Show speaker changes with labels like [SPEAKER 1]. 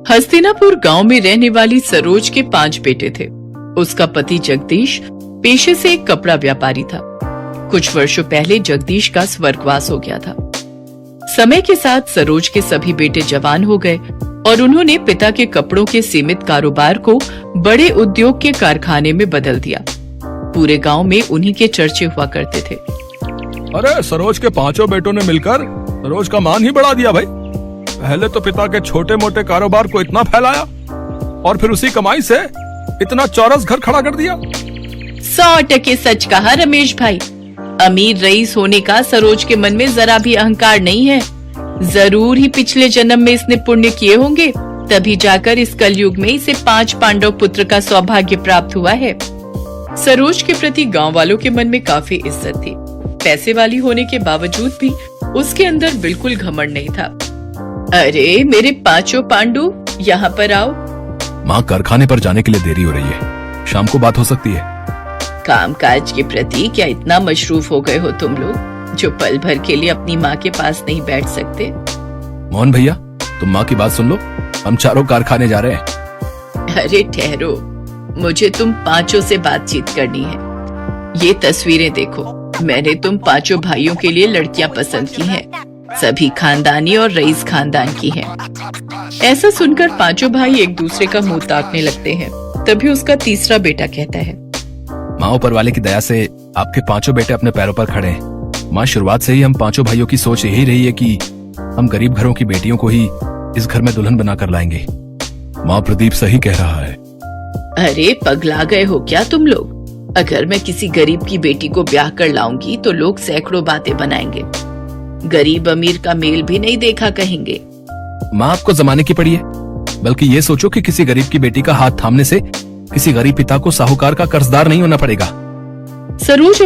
[SPEAKER 1] हस्तिनापुर गांव में रहने वाली सरोज के 5 बेटे थे। उसका पति जगदीश पेशे से एक कपड़ा व्यापारी था। कुछ वर्षों पहले जगदीश का स्वर्गवास हो गया था। समय के साथ सरोज के सभी बेटे जवान हो गए और उन्होंने पिता के कपड़ों के सीमित कारोबार को बड़े उद्योग के कारखाने में बदल दिया। पूरे गांव में उन्हीं के चर्चे हुआ करते थे।
[SPEAKER 2] अरे सरोज के 5 बेटों ने मिलकर सरोज का मान ही बढ़ा दिया भाई। पहले तो पिता के छोटे मोटे कारोबार को इतना फैलाया और फिर उसी कमाई से इतना चौरस घर खड़ा कर दिया।
[SPEAKER 1] 100% सच कहा रमेश भाई। अमीर रईस होने का सरोज के मन में जरा भी अहंकार नहीं है। जरूर ही पिछले जन्म में इसने पुण्य किए होंगे, तभी जाकर इस कलयुग में इसे 5 पांडव पुत्र का सौभाग्य प्राप्त हुआ है। सरोज के प्रति गांव वालों के मन में काफी इज्जत थी। पैसे वाली होने के बावजूद भी उसके अंदर बिल्कुल घमंड नहीं था। अरे मेरे 5 पांडु, यहाँ पर आओ।
[SPEAKER 2] माँ, कारखाने पर जाने के लिए देरी हो रही है, शाम को बात हो सकती है।
[SPEAKER 1] कामकाज के प्रति क्या इतना मशरूफ हो गए हो तुम लोग, जो पल भर के लिए अपनी माँ के पास नहीं बैठ सकते?
[SPEAKER 2] मोहन भैया, तुम माँ की बात सुन लो, हम चारों कारखाने जा रहे हैं।
[SPEAKER 1] अरे ठहरो, मुझे तुम 5 से बातचीत करनी है। ये तस्वीरें देखो, मैंने तुम 5 भाइयों के लिए लड़कियां पसंद की हैं। सभी खानदानी और रईस खानदान की हैं। ऐसा सुनकर 5 भाई एक दूसरे का मुंह ताकने लगते हैं। तभी उसका तीसरा बेटा कहता है,
[SPEAKER 2] माँ, ऊपर वाले की दया से आपके 5 बेटे अपने पैरों पर खड़े हैं। माँ, शुरुआत से ही हम 5 भाइयों की सोच यही रही है कि हम गरीब घरों की बेटियों को ही इस घर में दुल्हन बनाकर लाएंगे। माँ, प्रदीप सही कह रहा है।
[SPEAKER 1] अरे पगला गए हो क्या तुम लोग? अगर मैं किसी गरीब की बेटी को ब्याह कर लाऊंगी तो लोग सैकड़ों बातें बनाएंगे। गरीब अमीर का मेल भी नहीं देखा कहेंगे।
[SPEAKER 2] माँ, आपको जमाने की पड़ी है। बल्कि ये सोचो कि किसी गरीब की बेटी का हाथ थामने से किसी गरीब पिता को साहूकार का कर्जदार नहीं होना पड़ेगा।
[SPEAKER 1] सरोज